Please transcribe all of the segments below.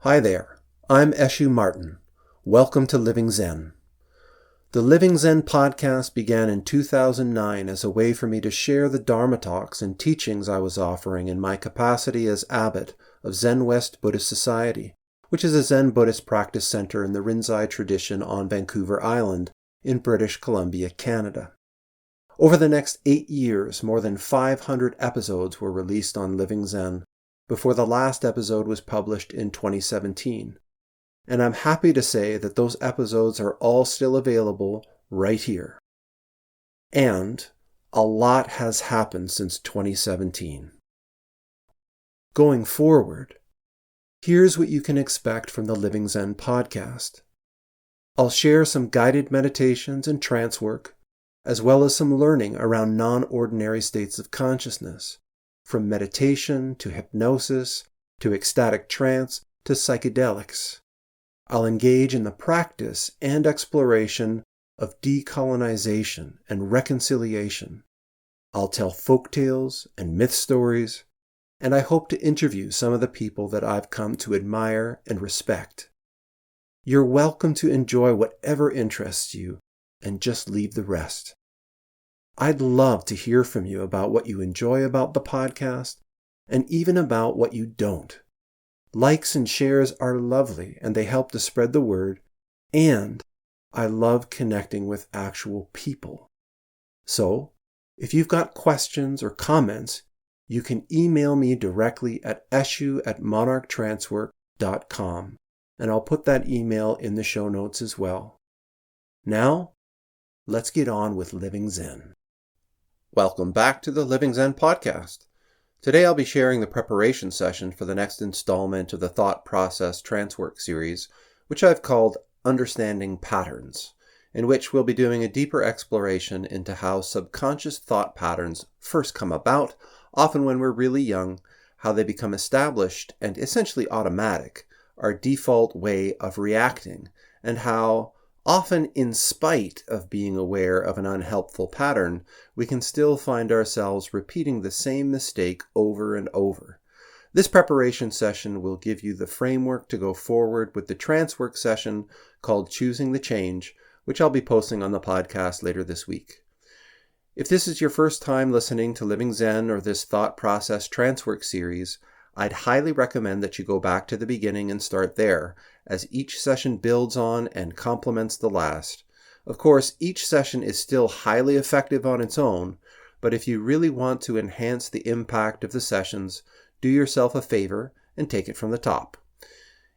Hi there, I'm Eshu Martin. Welcome to Living Zen. The Living Zen podcast began in 2009 as a way for me to share the Dharma talks and teachings I was offering in my capacity as abbot of Zen West Buddhist Society, which is a Zen Buddhist practice center in the Rinzai tradition on Vancouver Island in British Columbia, Canada. Over the next 8 years, more than 500 episodes were released on Living Zen, before the last episode was published in 2017. And I'm happy to say that those episodes are all still available right here. And a lot has happened since 2017. Going forward, here's what you can expect from the Living Zen podcast. I'll share some guided meditations and trance work, as well as some learning around non-ordinary states of consciousness, from meditation to hypnosis to ecstatic trance to psychedelics. I'll engage in the practice and exploration of decolonization and reconciliation. I'll tell folktales and myth stories, and I hope to interview some of the people that I've come to admire and respect. You're welcome to enjoy whatever interests you and just leave the rest. I'd love to hear from you about what you enjoy about the podcast and even about what you don't. Likes and shares are lovely and they help to spread the word, and I love connecting with actual people. So, if you've got questions or comments, you can email me directly at eshu@monarchtrancework.com, and I'll put that email in the show notes as well. Now, let's get on with Living Zen. Welcome back to the Living Zen podcast. Today I'll be sharing the preparation session for the next installment of the Thought Process Trancework Series, which I've called Understanding Patterns, in which we'll be doing a deeper exploration into how subconscious thought patterns first come about, often when we're really young, how they become established and essentially automatic, our default way of reacting, and how, often in spite of being aware of an unhelpful pattern, we can still find ourselves repeating the same mistake over and over. This preparation session will give you the framework to go forward with the trance work session called Choosing the Change, which I'll be posting on the podcast later this week. If this is your first time listening to Living Zen or this Thought Process Trancework series, I'd highly recommend that you go back to the beginning and start there, as each session builds on and complements the last. Of course, each session is still highly effective on its own, but if you really want to enhance the impact of the sessions, do yourself a favor and take it from the top.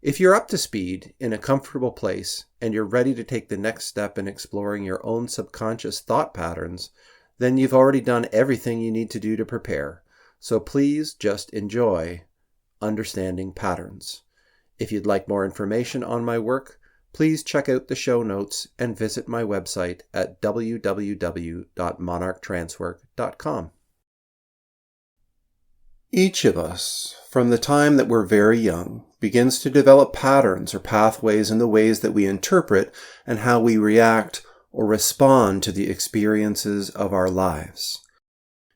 If you're up to speed, in a comfortable place, and you're ready to take the next step in exploring your own subconscious thought patterns, then you've already done everything you need to do to prepare. So please just enjoy Understanding Patterns. If you'd like more information on my work, please check out the show notes and visit my website at www.monarchtrancework.com. Each of us, from the time that we're very young, begins to develop patterns or pathways in the ways that we interpret and how we react or respond to the experiences of our lives.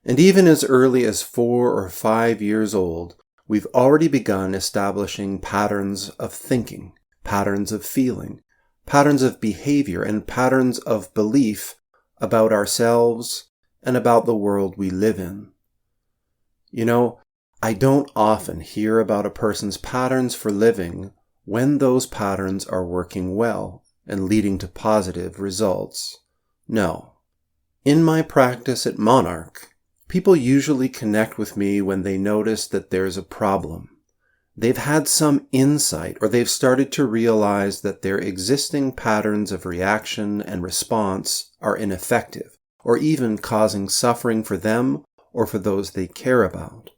And even as early as 4 or 5 years old, we've already begun establishing patterns of thinking, patterns of feeling, patterns of behavior, and patterns of belief about ourselves and about the world we live in. You know, I don't often hear about a person's patterns for living when those patterns are working well and leading to positive results. No. In my practice at Monarch, people usually connect with me when they notice that there's a problem. They've had some insight or they've started to realize that their existing patterns of reaction and response are ineffective or even causing suffering for them or for those they care about.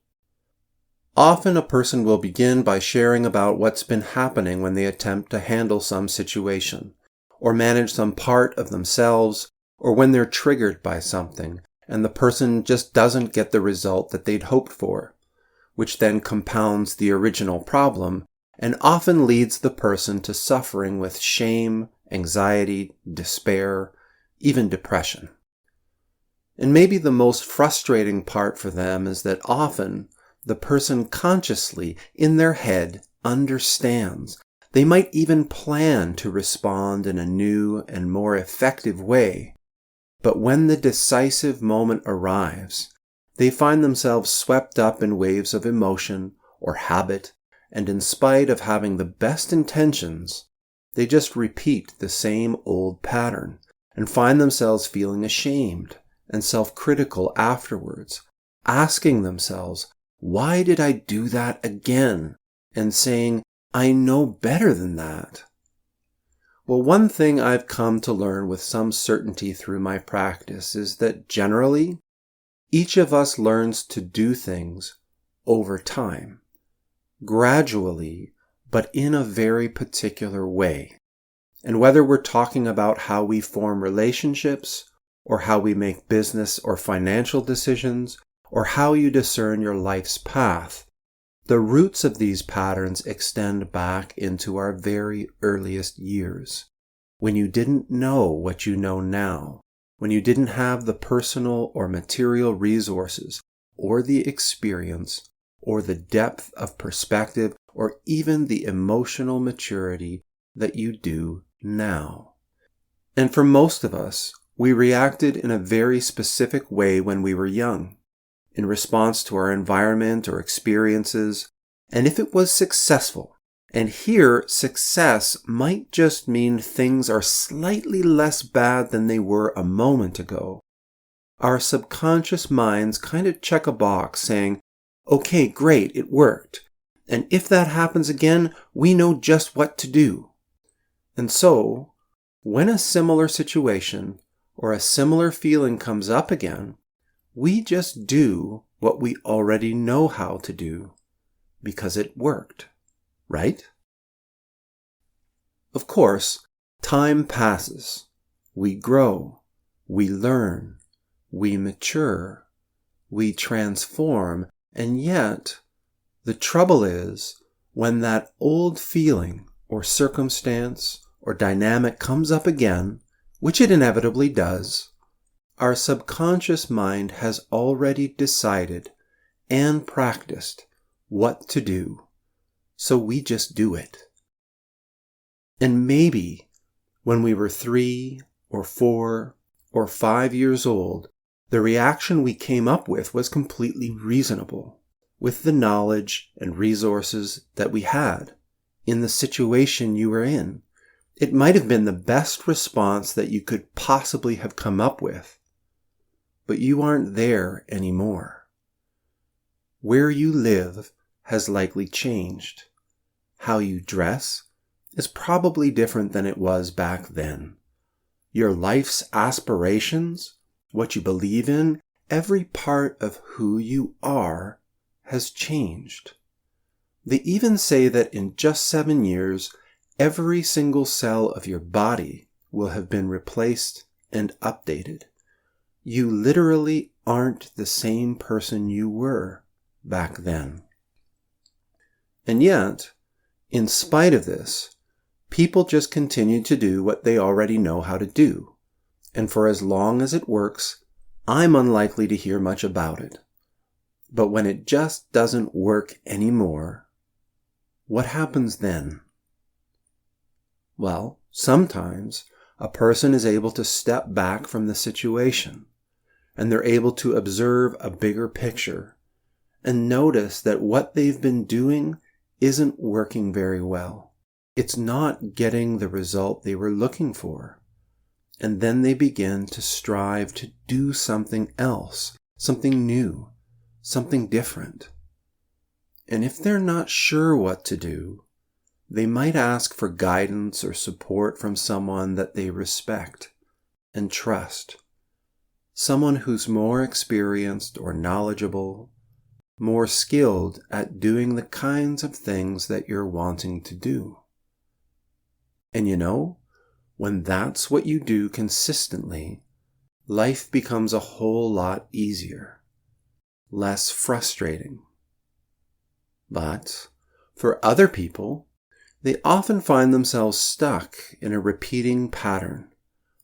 Often a person will begin by sharing about what's been happening when they attempt to handle some situation or manage some part of themselves, or when they're triggered by something and the person just doesn't get the result that they'd hoped for, which then compounds the original problem and often leads the person to suffering with shame, anxiety, despair, even depression. And maybe the most frustrating part for them is that often the person consciously, in their head, understands. They might even plan to respond in a new and more effective way. But when the decisive moment arrives, they find themselves swept up in waves of emotion or habit, and in spite of having the best intentions, they just repeat the same old pattern and find themselves feeling ashamed and self-critical afterwards, asking themselves, "Why did I do that again?" and saying, "I know better than that." Well, one thing I've come to learn with some certainty through my practice is that generally, each of us learns to do things over time, gradually, but in a very particular way. And whether we're talking about how we form relationships, or how we make business or financial decisions, or how you discern your life's path, the roots of these patterns extend back into our very earliest years, when you didn't know what you know now, when you didn't have the personal or material resources, or the experience, or the depth of perspective, or even the emotional maturity that you do now. And for most of us, we reacted in a very specific way when we were young, in response to our environment or experiences, and if it was successful, and here success might just mean things are slightly less bad than they were a moment ago, our subconscious minds kind of check a box saying, "Okay, great, it worked. And if that happens again, we know just what to do." And so, when a similar situation or a similar feeling comes up again, we just do what we already know how to do because it worked, right? Of course, time passes. We grow, we learn, we mature, we transform, and yet the trouble is when that old feeling or circumstance or dynamic comes up again, which it inevitably does, our subconscious mind has already decided and practiced what to do, so we just do it. And maybe when we were 3 or 4 or 5 years old, the reaction we came up with was completely reasonable, with the knowledge and resources that we had in the situation you were in. It might have been the best response that you could possibly have come up with, but you aren't there anymore. Where you live has likely changed. How you dress is probably different than it was back then. Your life's aspirations, what you believe in, every part of who you are has changed. They even say that in just 7 years, every single cell of your body will have been replaced and updated. You literally aren't the same person you were back then. And yet, in spite of this, people just continue to do what they already know how to do. And for as long as it works, I'm unlikely to hear much about it. But when it just doesn't work anymore, what happens then? Well, sometimes a person is able to step back from the situation, and they're able to observe a bigger picture and notice that what they've been doing isn't working very well. It's not getting the result they were looking for. And then they begin to strive to do something else, something new, something different. And if they're not sure what to do, they might ask for guidance or support from someone that they respect and trust. Someone who's more experienced or knowledgeable, more skilled at doing the kinds of things that you're wanting to do. And you know, when that's what you do consistently, life becomes a whole lot easier, less frustrating. But for other people, they often find themselves stuck in a repeating pattern.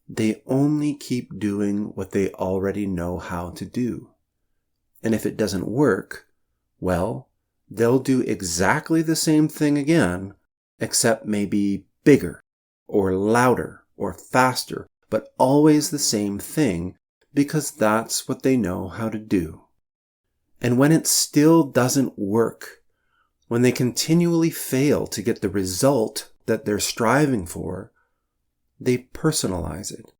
They only keep doing what they already know how to do. And if it doesn't work, well, they'll do exactly the same thing again, except maybe bigger or louder or faster, but always the same thing because that's what they know how to do. And when it still doesn't work, when they continually fail to get the result that they're striving for, they personalize it.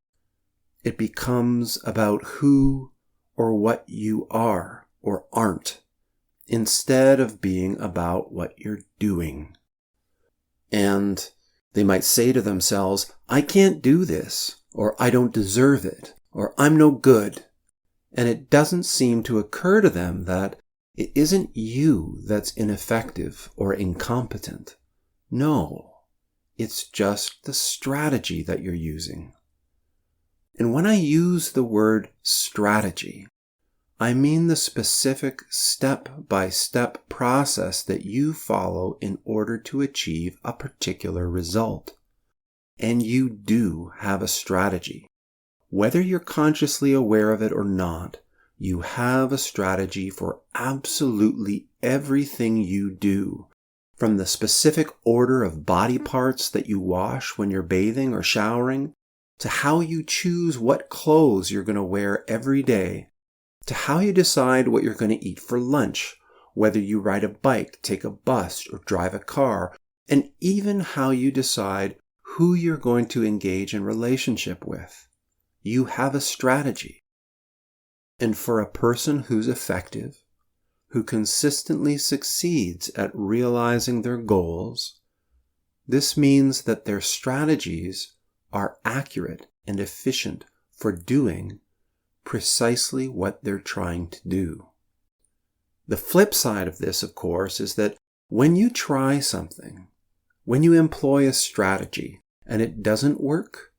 It becomes about who or what you are or aren't, instead of being about what you're doing. And they might say to themselves, I can't do this, or I don't deserve it, or I'm no good. And it doesn't seem to occur to them that it isn't you that's ineffective or incompetent. No, it's just the strategy that you're using. And when I use the word strategy, I mean the specific step-by-step process that you follow in order to achieve a particular result. And you do have a strategy. Whether you're consciously aware of it or not, you have a strategy for absolutely everything you do, from the specific order of body parts that you wash when you're bathing or showering, to how you choose what clothes you're going to wear every day, to how you decide what you're going to eat for lunch, whether you ride a bike, take a bus, or drive a car, and even how you decide who you're going to engage in relationship with. You have a strategy. And for a person who's effective, who consistently succeeds at realizing their goals, this means that their strategies are accurate and efficient for doing precisely what they're trying to do. The flip side of this, of course, is that when you try something, when you employ a strategy and it doesn't work,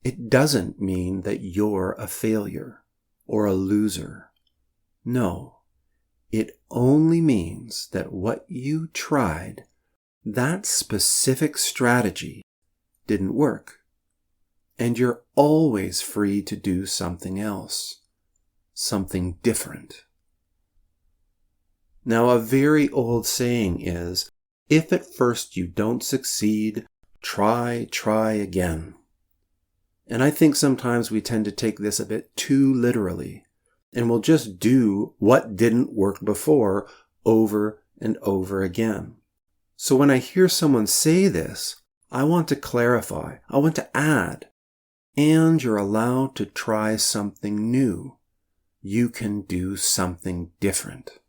it doesn't mean that you're a failure or a loser. No, it only means that what you tried, that specific strategy, didn't work. And you're always free to do something else, something different. Now, a very old saying is, if at first you don't succeed, try again. And I think sometimes we tend to take this a bit too literally, and we'll just do what didn't work before over and over again. So when I hear someone say this, I want to clarify, I want to add, and you're allowed to try something new. You can do something different.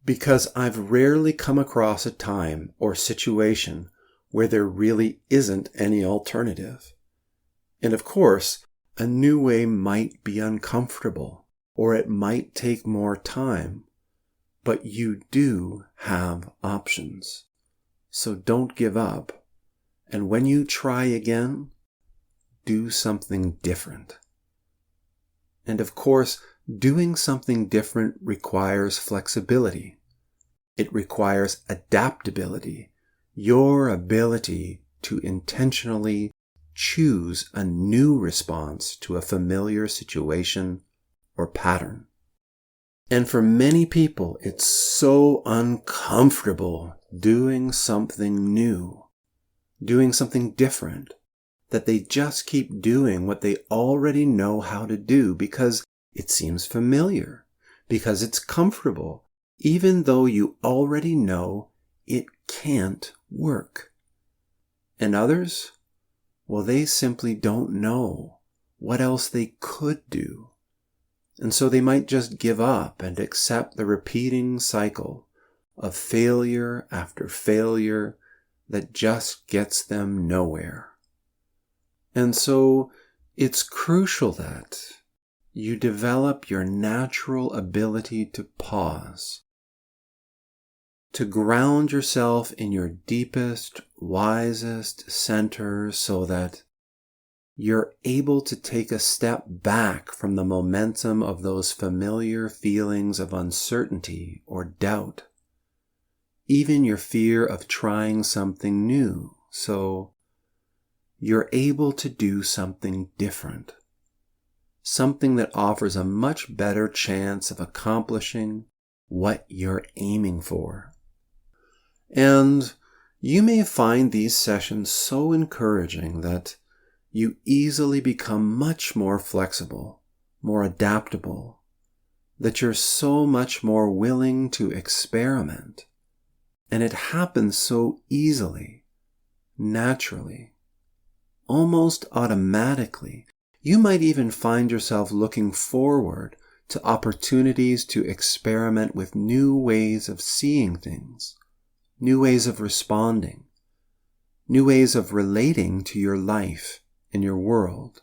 Because I've rarely come across a time or situation where there really isn't any alternative. And of course, a new way might be uncomfortable, or it might take more time, but you do have options. So don't give up. And when you try again, do something different. And of course, doing something different requires flexibility. It requires adaptability, your ability to intentionally choose a new response to a familiar situation or pattern. And for many people, it's so uncomfortable doing something new, doing something different, that they just keep doing what they already know how to do because it seems familiar, because it's comfortable, even though you already know it can't work. And others, well, they simply don't know what else they could do. And so they might just give up and accept the repeating cycle of failure after failure that just gets them nowhere. And so it's crucial that you develop your natural ability to pause, to ground yourself in your deepest, wisest center so that you're able to take a step back from the momentum of those familiar feelings of uncertainty or doubt, even your fear of trying something new, so you're able to do something different, something that offers a much better chance of accomplishing what you're aiming for. And you may find these sessions so encouraging that you easily become much more flexible, more adaptable, that you're so much more willing to experiment. And it happens so easily, naturally, almost automatically. You might even find yourself looking forward to opportunities to experiment with new ways of seeing things, new ways of responding, new ways of relating to your life and your world.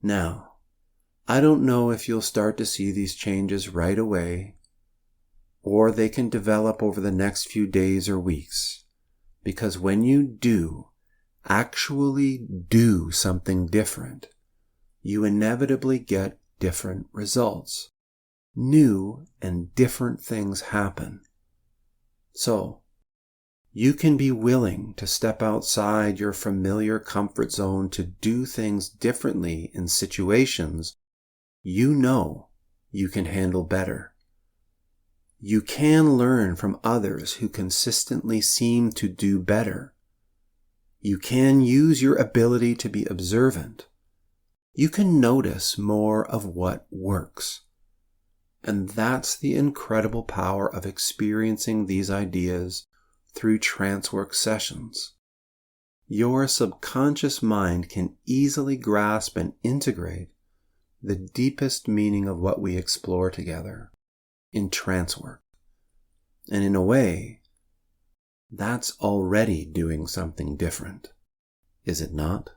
Now, I don't know if you'll start to see these changes right away, or they can develop over the next few days or weeks, because when you do, actually do something different, you inevitably get different results. New and different things happen. So, you can be willing to step outside your familiar comfort zone to do things differently in situations you know you can handle better. You can learn from others who consistently seem to do better. You can use your ability to be observant. You can notice more of what works. And that's the incredible power of experiencing these ideas through trancework sessions. Your subconscious mind can easily grasp and integrate the deepest meaning of what we explore together in trancework. And in a way, that's already doing something different, is it not?